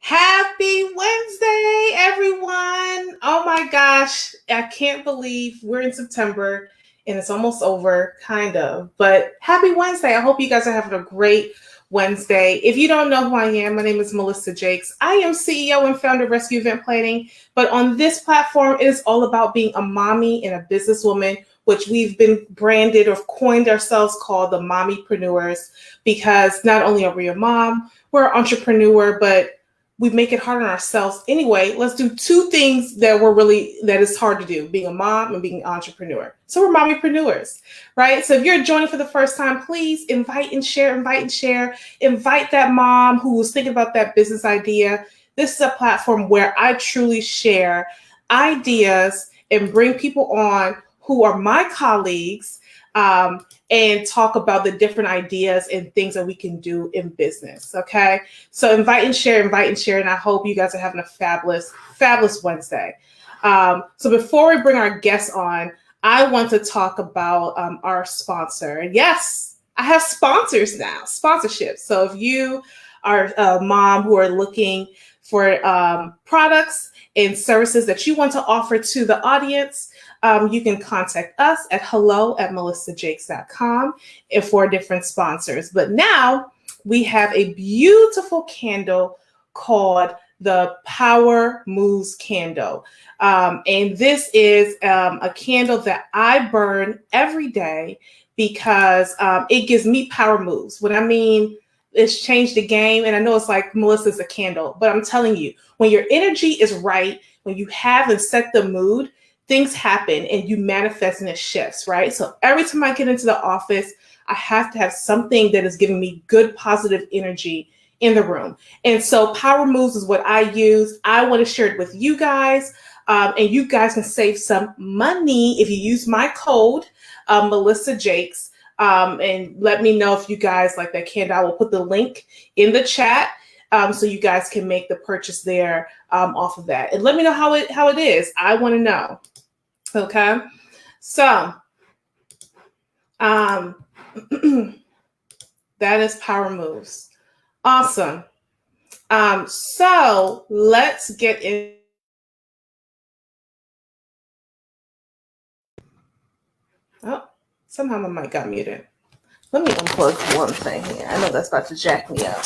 Happy Wednesday, everyone. Oh my gosh, I can't believe we're in September and it's almost over, kind of. But happy Wednesday. I hope you guys are having a great Wednesday. If you don't know who I am, my name is Melissa Jakes. I am CEO and founder of Rescue Event Planning. But on this platform, it is all about being a mommy and a businesswoman, which we've been branded or coined ourselves called the Mommypreneurs, because not only are we a mom, we're an entrepreneur, but we make it hard on ourselves anyway. Let's do two things that is hard to do: being a mom and being an entrepreneur. So we're mommypreneurs, right? So if you're joining for the first time, please invite and share. Invite that mom who was thinking about that business idea. This is a platform where I truly share ideas and bring people on who are my colleagues, and talk about the different ideas and things that we can do in business. Okay. So invite and share. And I hope you guys are having a fabulous Wednesday. So before we bring our guests on, I want to talk about our sponsor. Yes, I have sponsors now, sponsorships. So if you are a mom who are looking for products and services that you want to offer to the audience, you can contact us at hello@melissajakes.com for different sponsors. But now we have a beautiful candle called the Power Moves candle. And this is a candle that I burn every day because it gives me power moves. What I mean, it's changed the game. And I know it's like, Melissa's a candle, but I'm telling you, when your energy is right, when you have and set the mood, things happen and you manifest and it shifts, right? So every time I get into the office, I have to have something that is giving me good, positive energy in the room. And so Power Moves is what I use. I want to share it with you guys. And you guys can save some money if you use my code, Melissa Jakes. And let me know if you guys like that candle. I will put the link in the chat. So you guys can make the purchase there off of that. And let me know how it is. I want to know. Okay. So that is Power Moves. Awesome. So let's get in. Oh, somehow my mic got muted. Let me unplug one thing here. I know that's about to jack me up.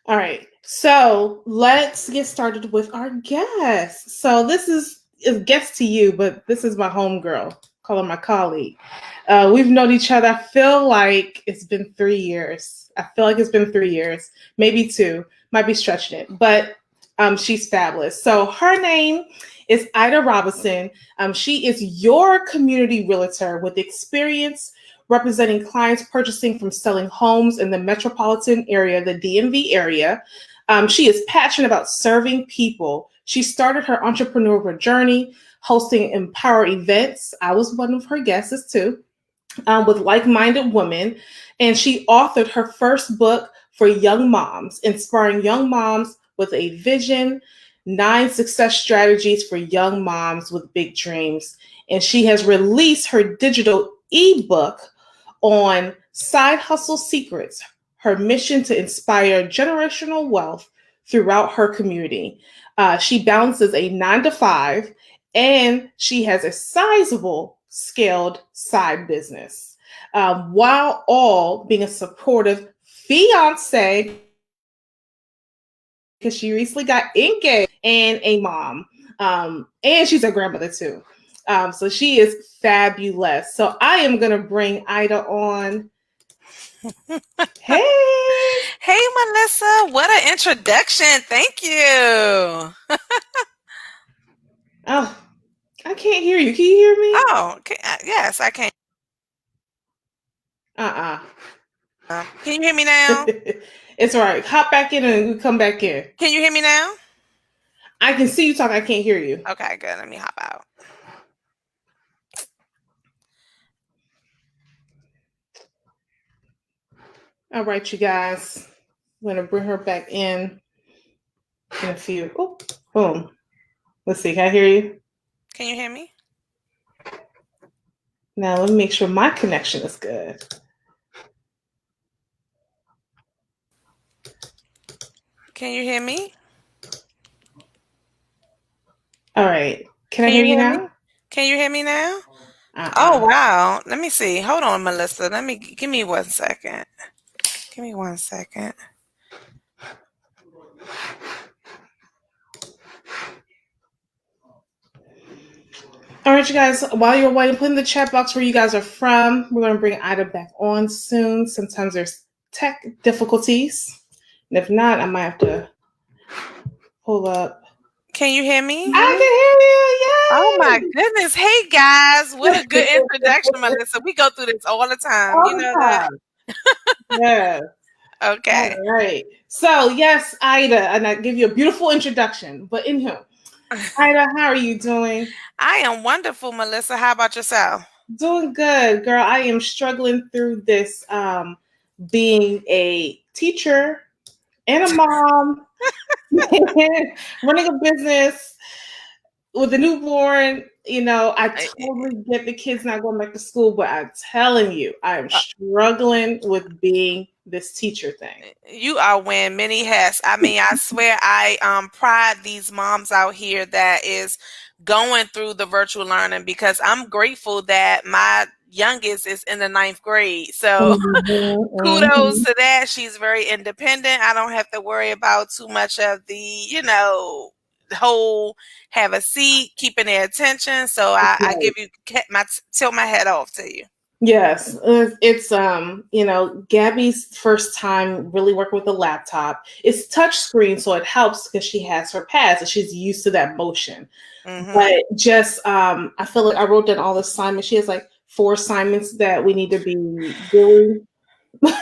All right, so let's get started with our guest. So this is a guest to you, but this is my homegirl, call her my colleague. We've known each other, I feel like it's been 3 years. Maybe 2, might be stretching it, but she's fabulous. So her name is Ida Robinson. She is your community realtor with experience representing clients purchasing from selling homes in the metropolitan area, the DMV area. She is passionate about serving people. She started her entrepreneurial journey hosting Empower events. I was one of her guests too, with like-minded women. And she authored her first book for young moms, inspiring young moms with a vision, 9 success strategies for young moms with big dreams. And she has released her digital ebook on Side Hustle Secrets, her mission to inspire generational wealth throughout her community. She balances a 9 to 5, and she has a sizable scaled side business, while all being a supportive fiance, because she recently got engaged, and a mom. And she's a grandmother too. So she is fabulous. So I am going to bring Ida on. Hey. Hey, Melissa. What an introduction. Thank you. Oh, I can't hear you. Can you hear me? Oh, okay. Yes, I can. Uh Can you hear me uh now? It's all right. Hop back in and we come back in. Can you hear me now? I can see you talk. I can't hear you. Okay, good. Let me hop out. All right, you guys. I'm gonna bring her back in a few. Oh, boom. Let's see. Can I hear you? Can you hear me? Now let me make sure my connection is good. Can you hear me? All right. Can I Can hear you you hear now? me? Can you hear me now? Oh Uh-uh. wow. Let me see. Hold on, Melissa. Let me give me 1 second. Give me 1 second. All right, you guys. While you're waiting, put in the chat box where you guys are from. We're gonna bring Ida back on soon. Sometimes there's tech difficulties, and if not, I might have to pull up. Can you hear me? Oh I my can goodness. Hey guys. What a good hear you! introduction, Melissa. We go through this all the time. All You know the that? time. Yes. Okay. All right. So yes, Ida, and I give you a beautiful introduction. But anywho, Ida, how are you doing? I am wonderful, Melissa. How about yourself? Doing good, girl. I am struggling through this being a teacher and a mom, running a business with a newborn. I totally get the kids not going back to school, but I'm telling you, I am struggling with being this teacher thing. You are wearing many hats. I mean, I swear I pride these moms out here that is going through the virtual learning because I'm grateful that my youngest is in the ninth grade. So Mhm, kudos mhm. to that. She's very independent. I don't have to worry about too much of the whole have a seat, keeping their attention. So I give you my tilt my head off to you. Yes, it's Gabby's first time really working with a laptop. It's touch screen, so it helps because she has her pads and she's used to that motion. Mm-hmm. But just I feel like I wrote down all the assignments. She has like 4 assignments that we need to be doing.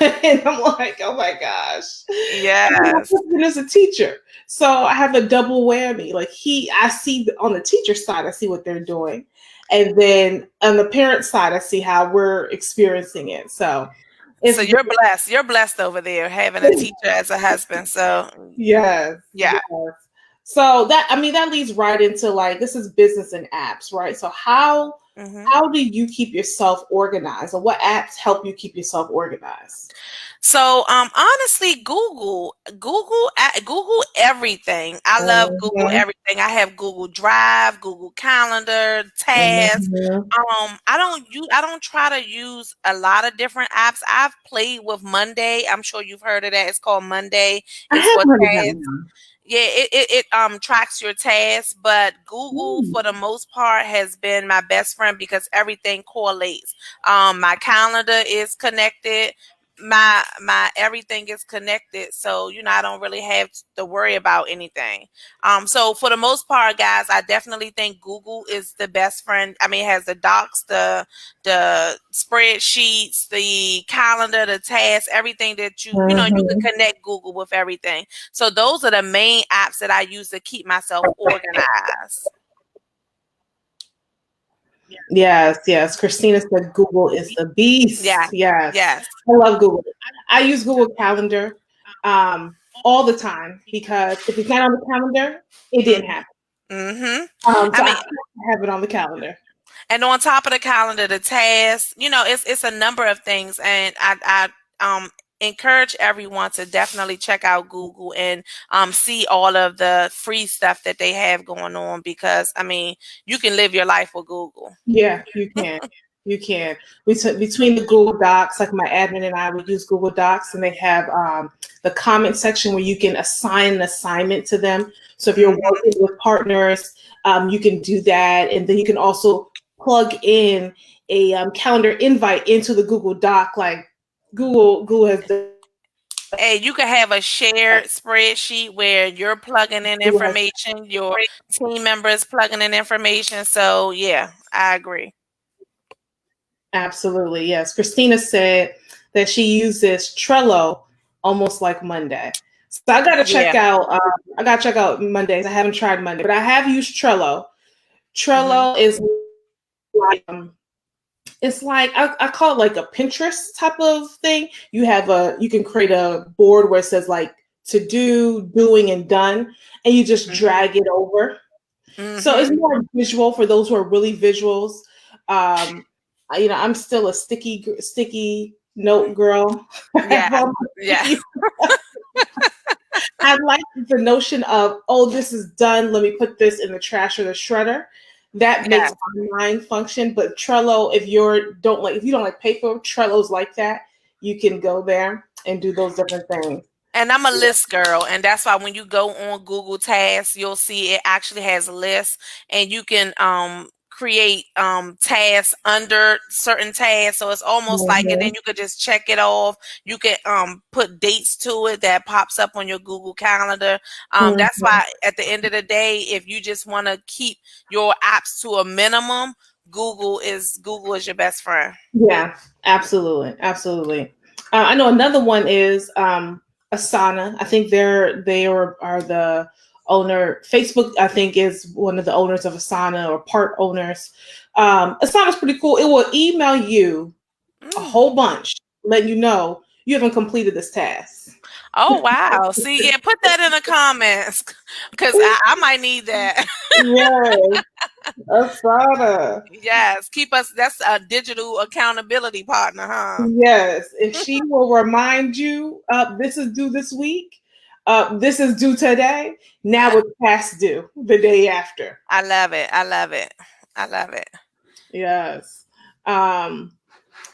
And I'm like, oh my gosh. And my Yes. husband is a teacher. So I have a double whammy. Like I see on the teacher side, I see what they're doing. And then on the parent side, I see how we're experiencing it. So So it's you're blessed. You're blessed over there having a teacher as a husband. So yes, yeah. yes. So that leads right into like this is business and apps, right? So Hmm. how do you keep yourself organized, or what apps help you keep yourself organized? So honestly, Google everything. I love Google Mhm, everything. I have Google Drive, Google Calendar, Tasks. mhm. I don't try to use a lot of different apps. I've played with Monday. I'm sure you've heard of that. It's called Monday. I It's have for heard of that tasks. one. Yeah, it tracks your tasks, but Google Mm. for the most part has been my best friend because everything correlates. My calendar is connected. My everything is connected, so I don't really have to worry about anything. So for the most part, guys, I definitely think Google is the best friend. I mean, it has the docs, the spreadsheets, the calendar, the tasks, everything that you can Mhm. connect Google with everything. So those are the main apps that I use to keep myself organized. Yes, yes. Christina said Google is the beast. Yeah. Yes, Yes. I love Google. I use Google Calendar all the time because if it's not on the calendar, it didn't Mm-hmm. happen. Mm-hmm. So I I mean, have to have it on the calendar. and on top of the calendar, the tasks, it's a number of things, and I encourage everyone to definitely check out Google and see all of the free stuff that they have going on because I mean you can live your life with Google. Yeah, you can. You can. Between the Google Docs, like my admin and I would use Google Docs, and they have the comment section where you can assign an assignment to them. So if you're Hmm. working with partners, you can do that. And then you can also plug in a calendar invite into the Google Doc, like Google has done. And you can have a shared spreadsheet where you're plugging in Google has, information, your team members plugging in information. So yeah, I agree. Absolutely, yes. Christina said that she uses Trello almost like Monday. So I got to check Yeah. out. I got to check out Mondays. I haven't tried Monday, but I have used Trello. Hmm. Trello is like it's like I call it like a Pinterest type of thing. You can create a board where it says like to do, doing, and done, and you just Hmm. drag it over. So it's Hmm. more visual for those who are really visuals. I'm still a sticky note girl. Yeah. Yeah. I like the notion of, oh, this is done. Let me put this in the trash or the shredder. That Yeah. makes my mind function. But Trello, if you don't like paper, Trello's like that. You can go there and do those different things. And I'm a list girl, and that's why when you go on Google Tasks, you'll see it actually has a list, and you can create tasks under certain tasks. So it's almost like, and then Mhm. you could just check it off. You can put dates to it that pops up on your Google Calendar. That's Mhm. why at the end of the day, if you just want to keep your apps to a minimum, Google is your best friend. Yeah, absolutely, absolutely. I know another one is Asana. I think are the owner. Facebook, I think, is one of the owners of Asana or part owners. Asana's pretty cool. It will email you a Mm. whole bunch, letting you know you haven't completed this task. Oh wow! See, yeah, put that in the comments because I might need that. Yes, Asana. Yes, keep us. That's a digital accountability partner, huh? Yes, if she will remind you, this is due this week, this is due today, now I, it's past due the day after. I love it. I love it. I love it. Yes. Um,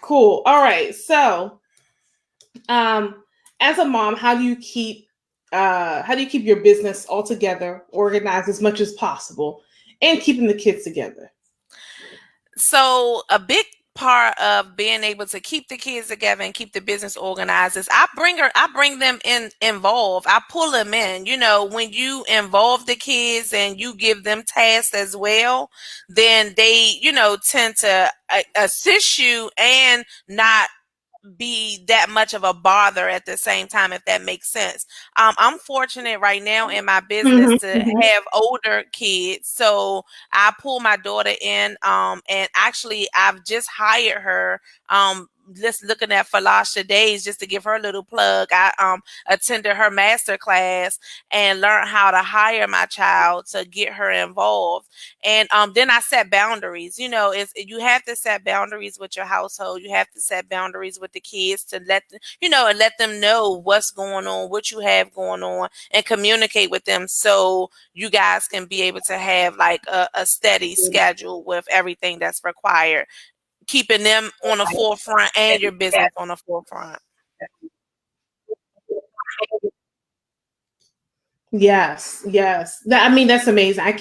cool. All right. So, um, as a mom, how do you keep your business all together, organized as much as possible, and keeping the kids together? So a big part of being able to keep the kids together and keep the business organized is I bring them involved. I pull them in. You know, when you involve the kids and you give them tasks as well, then they, tend to assist you and not be that much of a bother at the same time, if that makes sense. I'm fortunate right now in my business Mhm, to mhm. have older kids, so I pull my daughter in, and actually I've just hired her. Just looking at Falasha Days, just to give her a little plug. I attended her master class and learned how to hire my child to get her involved. And then I set boundaries. You have to set boundaries with your household. You have to set boundaries with the kids to let them know what's going on, what you have going on, and communicate with them so you guys can be able to have like a steady schedule with everything that's required, keeping them on the forefront and your business on the forefront. Yes, yes. I mean, that's amazing. I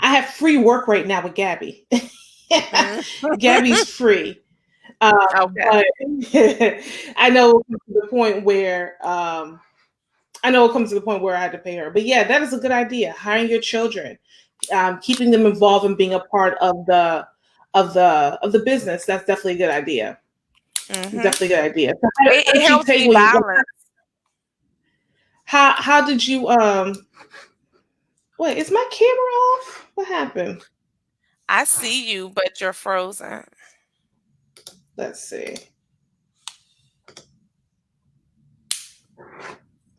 have free work right now with Gabby. Mhm. Gabby's free. Um, Okay. but I know it comes to the point where I had to pay her. But yeah, that is a good idea. Hiring your children, keeping them involved and being a part of the business. That's definitely a good idea. Hmm. Definitely a good idea. So how It did you helps take me when you balance. how did you wait, is my camera off? What happened? I see you, but you're frozen. Let's see.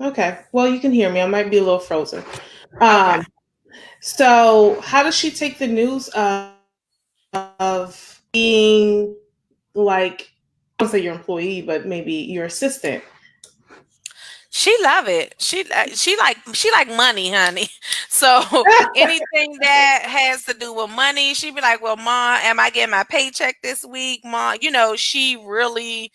Okay. Well, you can hear me. I might be a little frozen. Okay. Um, so how does she take the news of being like, I don't say your employee, but maybe your assistant? She love it. She like money, honey. So anything that has to do with money, she be like, "Well, Ma, am I getting my paycheck this week, Ma?" She really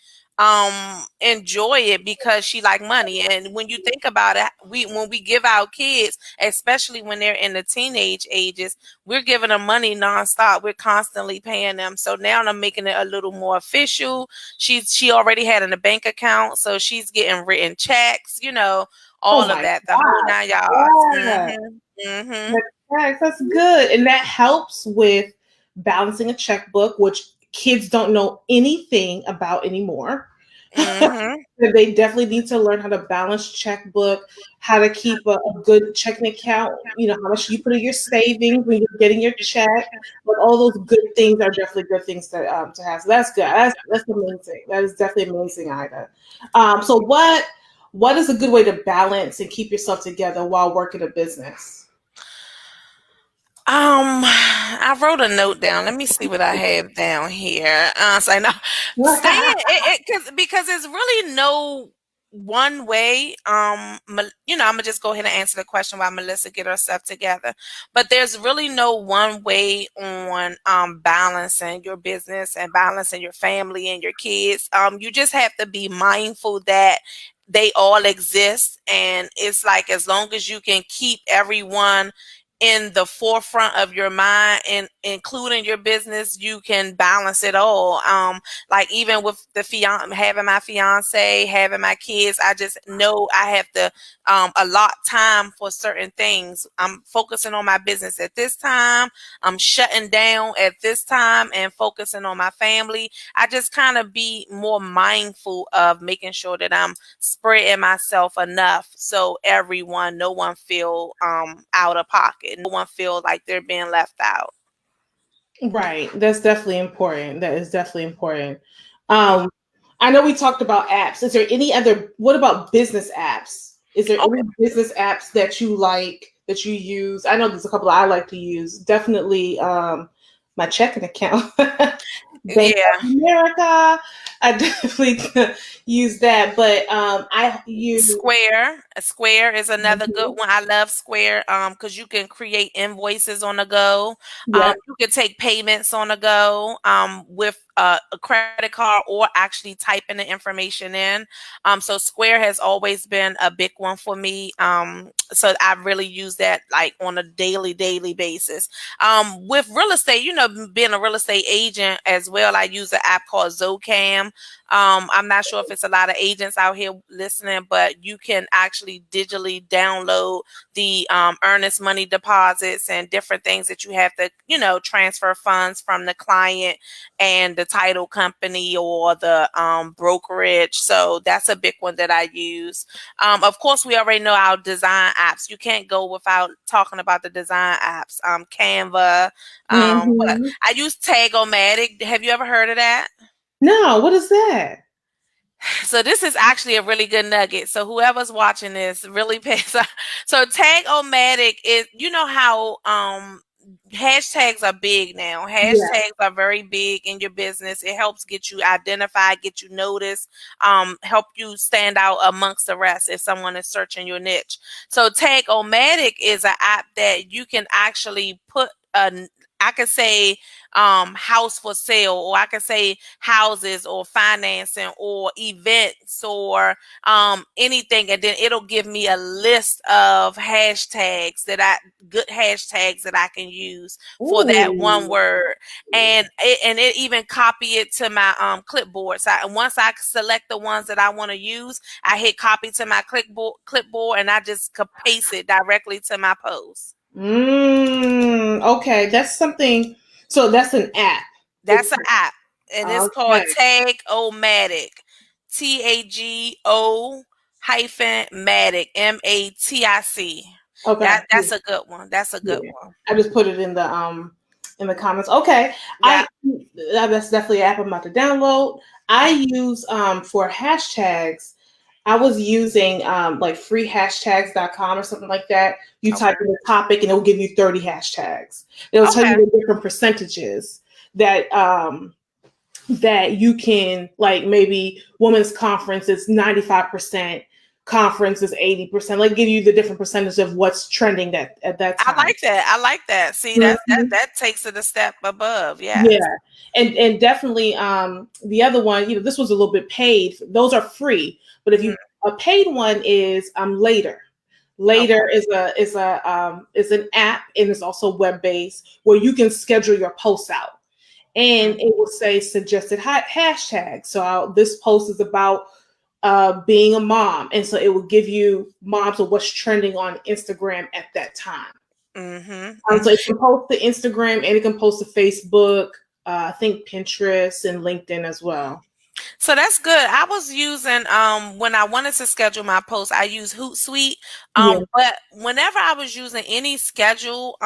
enjoy it because she like money. And when you think about it, when we give our kids, especially when they're in the teenage ages, we're giving them money nonstop. We're constantly paying them. So now I'm making it a little more official. She already had in a bank account, so she's getting written checks, Oh all of my that, the whole God. nine yards. Yeah. Mhm. Mhm. That's good. And that helps with balancing a checkbook, which kids don't know anything about anymore. Mhm. They definitely need to learn how to balance checkbook, how to keep a good checking account, how much you put in your savings when you're getting your check. But all those good things are definitely good things to have. So that's good. That's amazing. That is definitely amazing, Ida. So what is a good way to balance and keep yourself together while working a business? I wrote a note down. Let me see what I have down here. So I know staying because there's really no one way. I'm gonna just go ahead and answer the question while Melissa get her stuff together. But there's really no one way on balancing your business and balancing your family and your kids. You just have to be mindful that they all exist, and it's like as long as you can keep everyone in the forefront of your mind and including your business, you can balance it all. Like even with the having my fiance, having my kids, I just know I have to allot time for certain things. I'm focusing on my business at this time. I'm shutting down at this time and focusing on my family. I just kind of be more mindful of making sure that I'm spreading myself enough so no one feel out of pocket. No one feel like they're being left out. Right. That's definitely important. That is definitely important. Um, I know we talked about apps. Is there any other, what about business apps? Is there any Okay. business apps that you like, that you use? I know there's a couple I like to use. Definitely my checking account. Bank Yeah. of America. I definitely use that. But I use Square is another good one. I love Square because you can create invoices on the go. yeah. You can take payments on the go with a credit card or actually typing the information in. So Square has always been a big one for me. So I really use that like on a daily basis. With real estate, being a real estate agent as well, I use an app called Zocam. I'm not sure if it's a lot of agents out here listening, but you can actually digitally download the earnest money deposits and different things that you have to, transfer funds from the client and the title company or the brokerage. So that's a big one that I use. Of course, we already know our design apps. You can't go without talking about the design apps. Canva. Hmm. I use Tagomatic. Have you ever heard of that? No, what is that? So this is actually a really good nugget. So whoever's watching this really pays. So Tag-O-Matic is, how hashtags are big now. Yeah. Hashtags are very big in your business. It helps get you identified, get you noticed, help you stand out amongst the rest if someone is searching your niche. So Tag-O-Matic is an app that you can actually put I could say house for sale, or I could say houses or financing or events or anything, and then it'll give me a list of good hashtags that I can use for that one Ooh. word, and it even copy it to my clipboard. So once I select the ones that I want to use, I hit copy to my clipboard, and I just could paste it directly to my post. Okay, that's something. So that's an app. That's It's an app, and it's called okay. Tag-O-Matic. TAGO hyphen Matic, MATIC. Okay. That's a good one. That's a good Yeah. one. I just put it in the comments. Okay. Yeah. That's definitely an app I'm about to download. I use for hashtags. I was using like freehashtags.com or something like that. You Okay. type in the topic and it will give you 30 hashtags. It'll tell you Okay. the different percentages that you can, like, maybe women's conference is 95%, conference is 80%, like give you the different percentage of what's trending at that I time. like that. I like that. See, Mhm. that takes it a step above. Yes. Yeah. And definitely the other one, this was a little bit paid. Those are free, but if Mhm. you a paid one is later. Okay. Later is an app, and it's also web based, where you can schedule your posts out, and Mhm. it will say suggested hashtag. So this post is about being a mom, and so it will give you moms of what's trending on Instagram at that time. Mhm. So it can post to Instagram and it can post to Facebook. I think Pinterest and LinkedIn as well. So that's good. I was using when I wanted to schedule my posts, I use Hootsuite. Yeah. But whenever I was using any schedule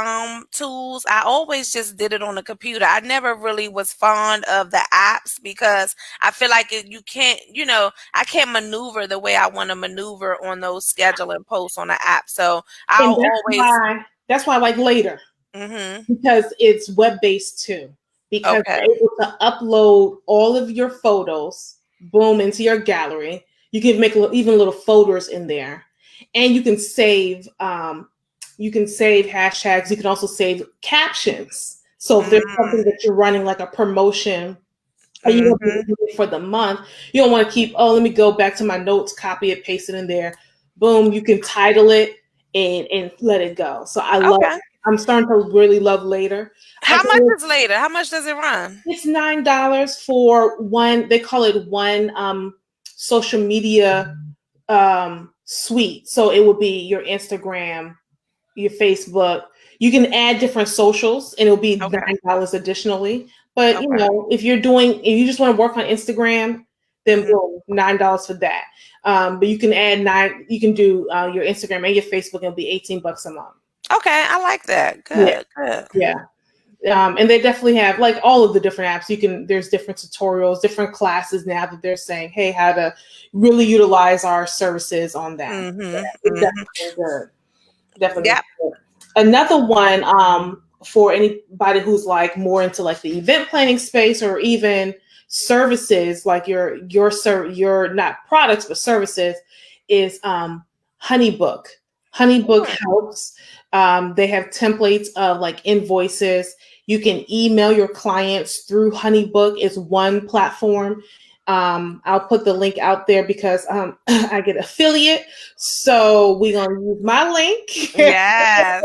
tools, I always just did it on the computer. I never really was fond of the apps because I feel like you can't, I can't maneuver the way I want to maneuver on those scheduling posts on the app. So And I'll always that's why I like Later, mhm. because it's web based too. Because Okay. you're able to upload all of your photos, boom, into your gallery. You can make even little folders in there, and you can save. You can save hashtags. You can also save captions. So if there's something Mm, that you're running, like a promotion, and you want to mhm. do it for the month, you don't want to keep, oh, let me go back to my notes, copy it, paste it in there. Boom, you can title it and let it go. So I love Okay. it. I'm starting to really love Later. I How think much is later? How much does it run? it's $9 for one, they call it one social media suite. So it would be your Instagram, your Facebook. You can add different socials and it'll be Okay. $9 additionally. But Okay. if you just want to work on Instagram, then Mhm. boom, $9 for that. But you can add you can do your Instagram and your Facebook, and it'll be $18 a month. Okay, I like that. Yeah, Good, good. yeah. And they definitely have, like, all of the different apps. There's different tutorials, different classes now that they're saying, hey, how to really utilize our services on that. Yeah, Mhm, it's mhm. definitely good. Definitely Yep. good. Another one, for anybody who's like more into like the event planning space, or even services, like your not products but services, is Honeybook. Honeybook Mm, helps. They have templates of like invoices. You can email your clients through Honeybook. Is one platform. I'll put the link out there because I get affiliate, so we're gonna use my link. yes.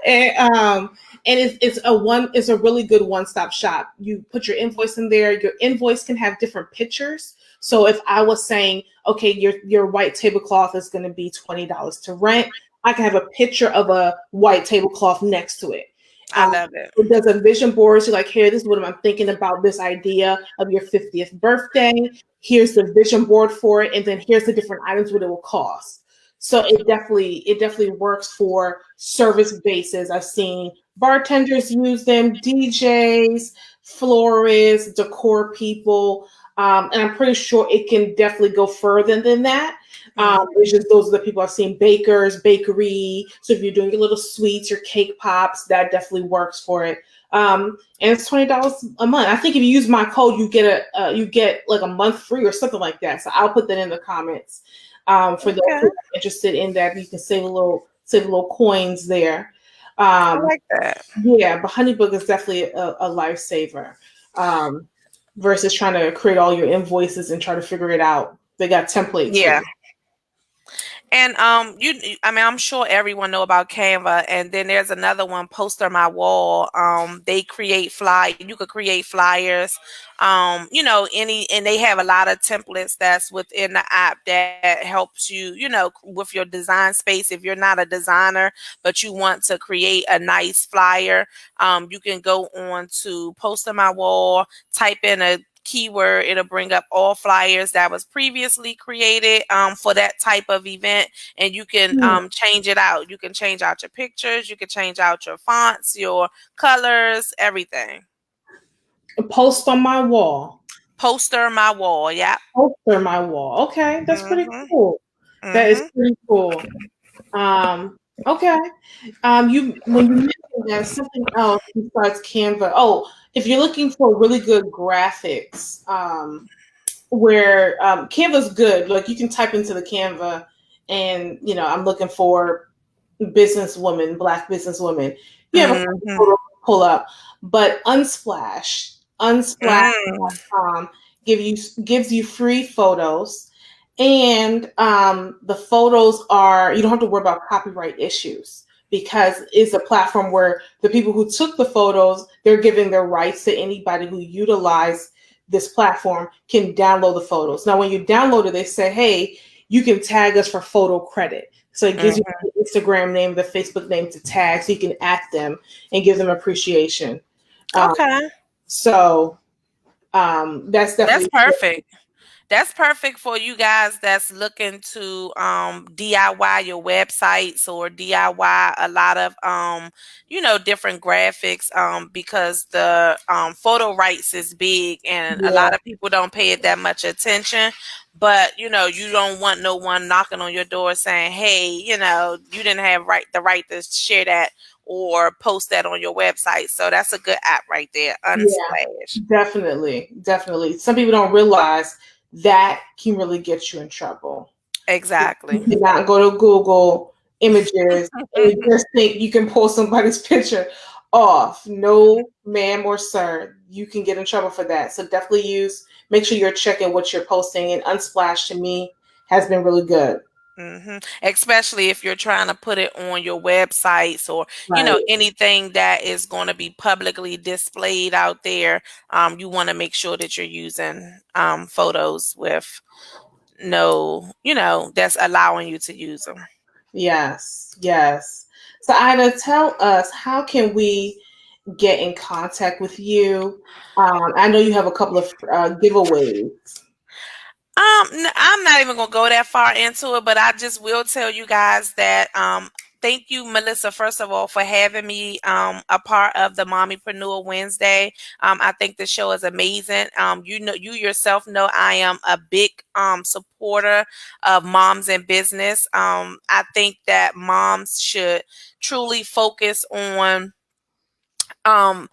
and it's a really good one-stop shop. You put your invoice in there. Your invoice can have different pictures. So if I was saying, okay, your white tablecloth is going to be $20 to rent, I can have a picture of a white tablecloth next to it. I um, love it. it does a vision board. So like, here, this is what I'm thinking about, this idea of your 50th birthday. Here's the vision board for it, and then here's the different items, what it will cost. So it definitely works for service bases. I've seen bartenders use them, DJs, florists, decor people, and I'm pretty sure it can definitely go further than that. Mhm. It's just those are the people I've seen. Bakers, bakery. So if you're doing your little sweets, your cake pops, that definitely works for it. And it's $20 a month. I think if you use my code, you get like a month free or something like that. So I'll put that in the comments. For those Okay. who are interested in that, you can save a little coins there. I Um, like that. yeah, but HoneyBook is definitely a lifesaver, um, versus trying to create all your invoices and try to figure it out. They got templates for Yeah. you. And I mean, I'm sure everyone know about Canva, and then there's another one, Poster My Wall. They create you could create flyers. And they have a lot of templates that's within the app that helps you, with your design space. If you're not a designer but you want to create a nice flyer, you can go on to Poster My Wall, type in a keyword, it'll bring up all flyers that was previously created for that type of event, and you can Hmm. change it out. You can change out your pictures, you can change out your fonts, your colors, everything. A post on my wall. Poster My Wall. Yep. Poster my wall. Okay, that's pretty Mhm. cool. That is Mhm. pretty cool. Um, okay. You when you mentioned that, something else besides Canva. Oh, if you're looking for really good graphics, where Canva's good. Like, you can type into the Canva, and I'm looking for businesswoman, Black businesswoman. You have a Mhm. photo pull up, but Mm. Unsplash.com gives you free photos, and the photos you don't have to worry about copyright issues, because it's a platform where the people who took the photos, they're giving their rights to anybody who utilized this platform can download the photos. Now, when you download it, they say, hey, you can tag us for photo credit. So it gives you the Instagram name, the Facebook name to tag, so you can at them and give them appreciation. Okay. So that's That's definitely perfect. That's perfect for you guys that's looking to DIY your websites or DIY a lot of different graphics because the photo rights is big and a yeah, lot of people don't pay it that much attention. But you don't want no one knocking on your door saying, "Hey, you didn't have the right to share that or post that on your website." So that's a good app right there, yeah, Unsplash. definitely, definitely. Some people don't realize that can really get you in trouble. You Exactly. cannot go to Google Images and just think you can pull somebody's picture off. No, ma'am or sir, you can get in trouble for that. So definitely make sure you're checking what you're posting. And Unsplash to me has been really good. Especially if you're trying to put it on your websites or Right. anything that is going to be publicly displayed out there. You want to make sure that you're using photos with no, that's allowing you to use them. Yes. Yes. So Ida, tell us, how can we get in contact with you? I know you have a couple of giveaways. I'm not even gonna go that far into it, but I just will tell you guys that thank you, Melissa, first of all, for having me a part of the Mommypreneur Wednesday. I think the show is amazing. You yourself know I am a big supporter of moms in business. I think that moms should truly focus on um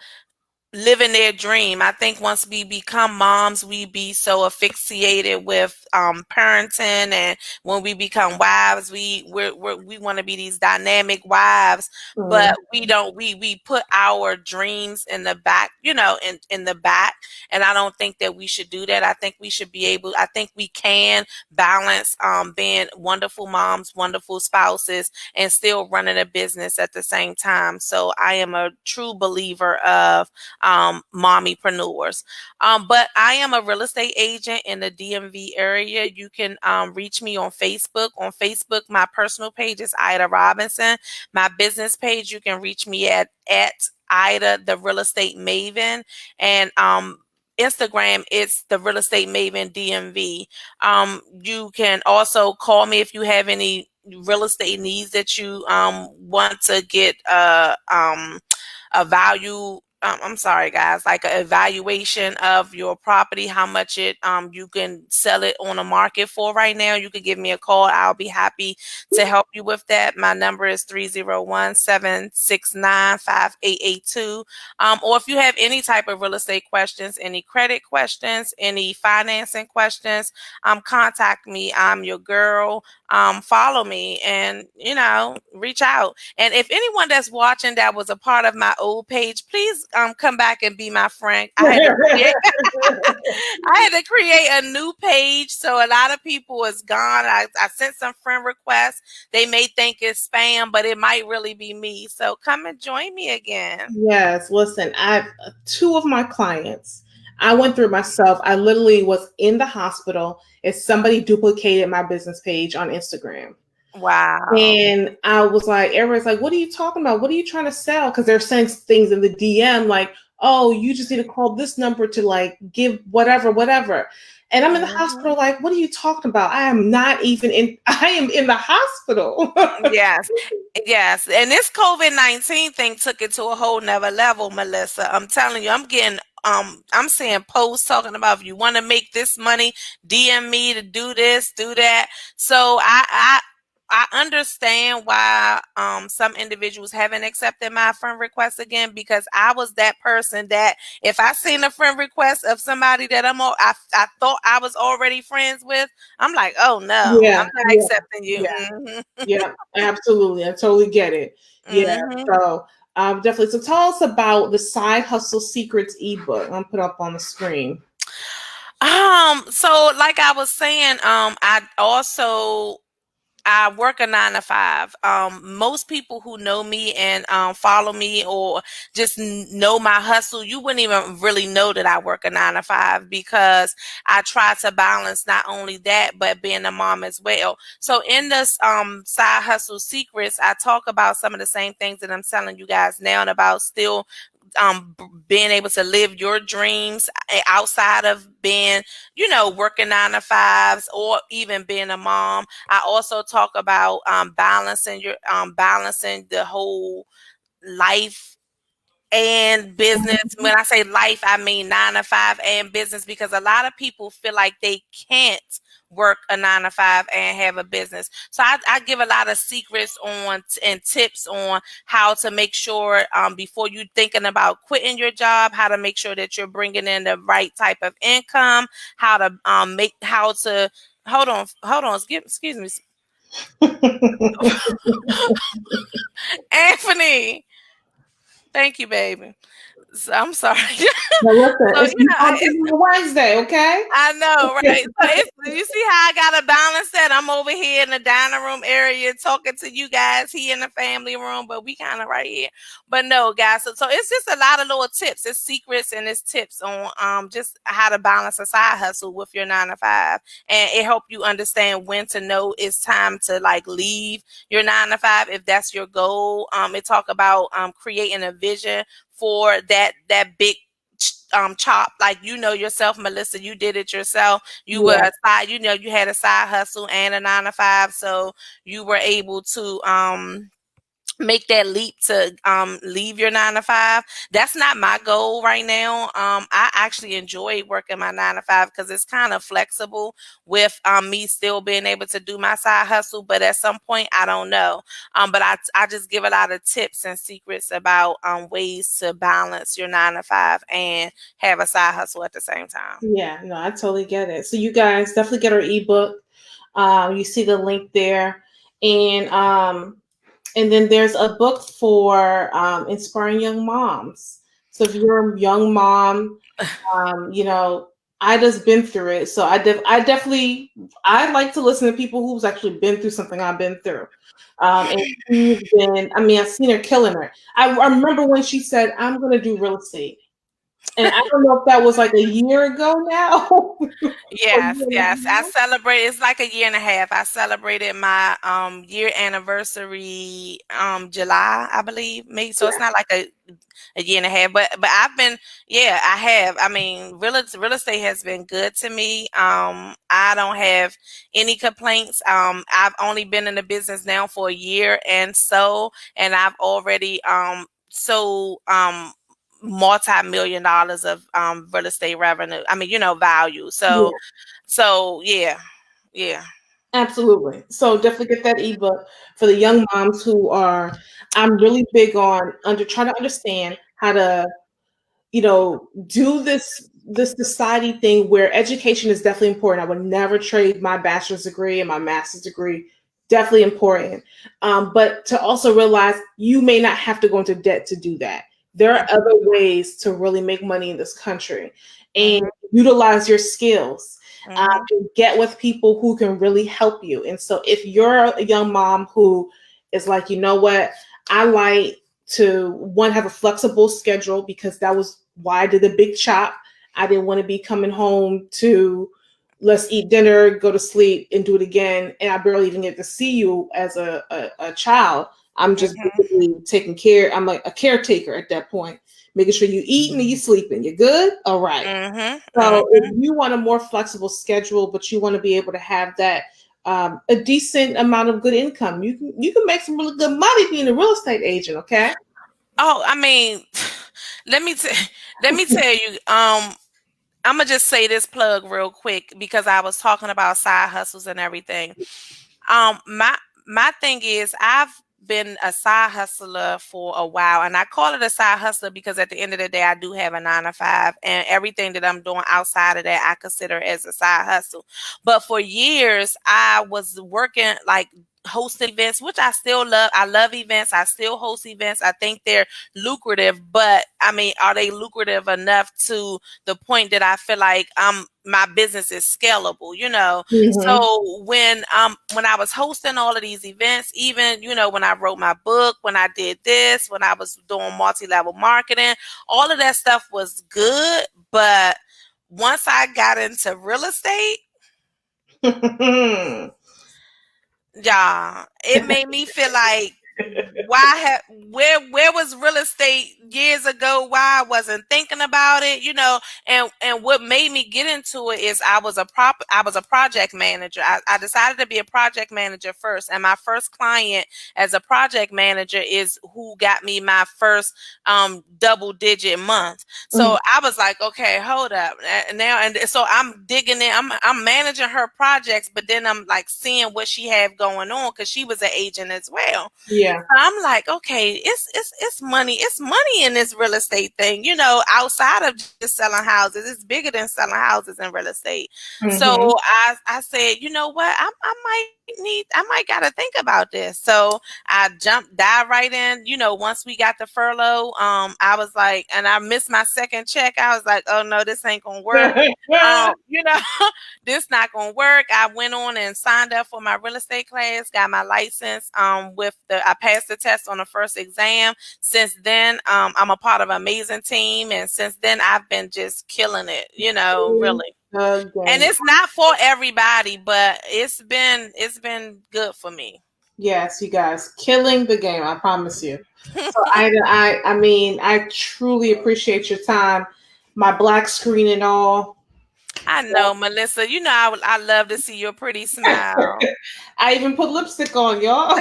living their dream. I think once we become moms, we be so asphyxiated with parenting, and when we become wives, we want to be these dynamic wives, but Mm, we don't. We put our dreams in the back, in the back, and I don't think that we should do that. I think we should be able. I think we can balance being wonderful moms, wonderful spouses, and still running a business at the same time. So I am a true believer of mommypreneurs. But I am a real estate agent in the DMV area. You can reach me on Facebook. On Facebook, my personal page is Ida Robinson. My business page, you can reach me at Ida the Real Estate Maven, and Instagram, it's the Real Estate Maven DMV. You can also call me if you have any real estate needs that you want to get a value. I'm sorry, guys, like an evaluation of your property, how much you can sell it on the market for right now. You could give me a call. I'll be happy to help you with that. My number is 301-769-5882. Or if you have any type of real estate questions, any credit questions, any financing questions, contact me. I'm your girl. Follow me and reach out. And if anyone that's watching that was a part of my old page, please come back and be my friend. I had to create a new page, so a lot of people is gone. I sent some friend requests. They may think it's spam, but it might really be me. So come and join me again. Yes, listen, I two of my clients, I went through myself. I literally was in the hospital if somebody duplicated my business page on Instagram. Wow. And I was like, everyone's like, what are you talking about? What are you trying to sell? Because they're saying things in the DM like, oh, you just need to call this number to like give whatever, whatever. And I'm in the Mhm. hospital, like, what are you talking about? I am not even in, I am in the hospital. Yes. Yes. And this COVID-19 thing took it to a whole nother level, Melissa. I'm telling you, I'm seeing posts talking about if you want to make this money, DM me to do this, do that. So I understand why some individuals haven't accepted my friend request again, because I was that person that if I seen a friend request of somebody that I thought I was already friends with, I'm like, oh no, I'm Yeah, not yeah, accepting you. yeah, yeah, absolutely. I totally get it. Yeah. Hmm. So definitely. So tell us about the Side Hustle Secrets ebook. I'm put up on the screen. So like I was saying, I also I work a 9 to 5. Most people who know me and follow me or just know my hustle, you wouldn't even really know that I work a 9 to 5 because I try to balance not only that but being a mom as well. So in this side hustle secrets, I talk about some of the same things that I'm telling you guys now about still being able to live your dreams outside of being, working 9 to 5s or even being a mom. I also talk about balancing the whole life and business. When I say life, I mean 9 to 5 and business, because a lot of people feel like they can't work a 9 to 5 and have a business. So I give a lot of secrets on and tips on how to make sure before you thinking about quitting your job, how to make sure that you're bringing in the right type of income, how to how to hold on, excuse me, Anthony. Thank you, baby. So, I'm sorry. Now listen, So it's Wednesday, okay? I know, right? So you see how I gotta balance that? I'm over here in the dining room area talking to you guys. He in the family room, but we kind of right here. But no, guys. So it's just a lot of little tips. It's secrets and it's tips on just how to balance a side hustle with your 9 to 5, and it help you understand when to know it's time to like leave your 9 to 5 if that's your goal. It talk about creating a vision for that big chop, like yourself, Melissa, you did it yourself. You were Yeah. a side, you had a side hustle and a 9 to 5, so you were able to make that leap to leave your 9 to 5. That's not my goal right now. I actually enjoy working my 9 to 5 because it's kind of flexible with me still being able to do my side hustle, but at some point I don't know. But I just give a lot of tips and secrets about ways to balance your 9 to 5 and have a side hustle at the same time. Yeah, no, I totally get it. So you guys definitely get our ebook. You see the link there. And then there's a book for inspiring young moms. So if you're a young mom, I just been through it. So I like to listen to people who's actually been through something I've been through. And she's been, I mean, I've seen her killing her. I remember when she said, I'm going to do real estate. And I don't know if that was like a year ago now. Or a Yes, year and a yes. I half. celebrate It's like a year and a half. I celebrated my year anniversary July, I believe. Maybe so it's Yeah. not like a year and a half, but I've been, yeah, I have. I mean, real estate has been good to me. I don't have any complaints. I've only been in the business now for a year and I've already sold multi-million dollars of real estate revenue. I mean, value. So Yeah. yeah, yeah. Absolutely. So definitely get that ebook for the young moms who are. I'm really big on trying to understand how to, do this society thing where education is definitely important. I would never trade my bachelor's degree and my master's degree. Definitely important. But to also realize you may not have to go into debt to do that. There are other ways to really make money in this country and Mm-hmm, utilize your skills. mm-hmm, And get with people who can really help you. And so if you're a young mom who is like, you know what, I like to one have a flexible schedule because that was why I did the big chop. I didn't want to be coming home to let's eat dinner, go to sleep, and do it again. And I barely even get to see you as a child. I'm just mm-hmm, basically taking care. I'm like a caretaker at that point, making sure you eat and you sleeping. You're good? All right. mm-hmm, So if mm-hmm. you want a more flexible schedule, but you want to be able to have that a decent amount of good income, you can make some really good money being a real estate agent. Okay. Oh, I mean, let me let me tell you. I'm gonna just say this plug real quick because I was talking about side hustles and everything. My thing is I've been a side hustler for a while, and I call it a side hustler because at the end of the day I do have a 9 to 5, and everything that I'm doing outside of that I consider as a side hustle. But for years I was working like hosting events, which I still love. I love events. I still host events. I think they're lucrative, but I mean, are they lucrative enough to the point that I feel like my business is scalable, you know? Mm-hmm. So when I was hosting all of these events, even, you know, when I wrote my book, when I did this, when I was doing multi-level marketing, all of that stuff was good, but once I got into real estate, yeah, it made me feel like where was real estate years ago? Why I wasn't thinking about it, you know? And what made me get into it is I was a project manager. I decided to be a project manager first, and my first client as a project manager is who got me my first double digit month. So I was like, okay, hold up now, and so I'm digging in. I'm managing her projects, but then I'm like seeing what she had going on because she was an agent as well. Yeah. I'm like, okay, it's money in this real estate thing, you know, outside of just selling houses. It's bigger than selling houses in real estate. So Mm-hmm. I said, you know what, I might gotta think about this. So I dive right in. You know, once we got the furlough, I was like, and I missed my second check. I was like, oh no, this ain't gonna work. You know, this not gonna work. I went on and signed up for my real estate class, got my license. I passed the test on the first exam. Since then, I'm a part of an amazing team, and since then I've been just killing it. You know, really. And Again. it's not for everybody, but it's been good for me. Yes, you guys, killing the game. I promise you. So I mean, I truly appreciate your time. My black screen and all. I know, Melissa. You know, I love to see your pretty smile. I even put lipstick on, y'all.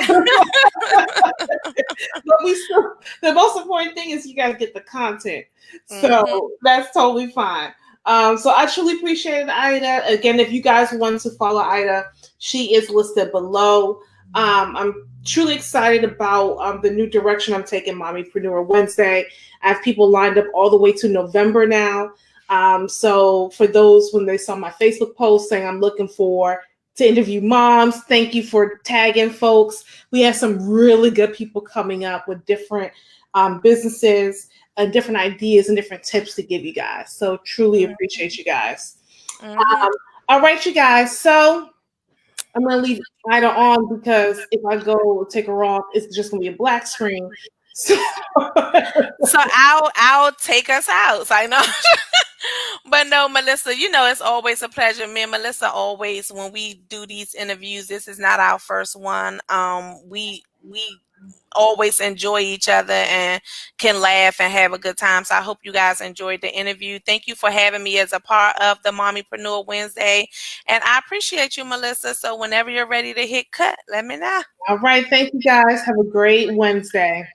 But we still, the most important thing is you got to get the content. Hmm. So that's totally fine. So I truly appreciate it, Ida. Again, if you guys want to follow Ida, she is listed below. I'm truly excited about the new direction I'm taking Mommypreneur Wednesday. I have people lined up all the way to November now. So for those when they saw my Facebook post saying I'm looking for to interview moms, thank you for tagging folks. We have some really good people coming up with different businesses and different ideas and different tips to give you guys. So truly appreciate you guys. Hmm. Um, all right, you guys. So I'm gonna leave Ida on because if I go take her off, it's just gonna be a black screen. So So I'll take us out. So I know. But no, Melissa, you know, it's always a pleasure. Me and Melissa always, when we do these interviews, this is not our first one. We always enjoy each other and can laugh and have a good time. So I hope you guys enjoyed the interview. Thank you for having me as a part of the Mommypreneur Wednesday. And I appreciate you, Melissa. So whenever you're ready to hit cut, let me know. all right, thank you guys. Have a great Wednesday.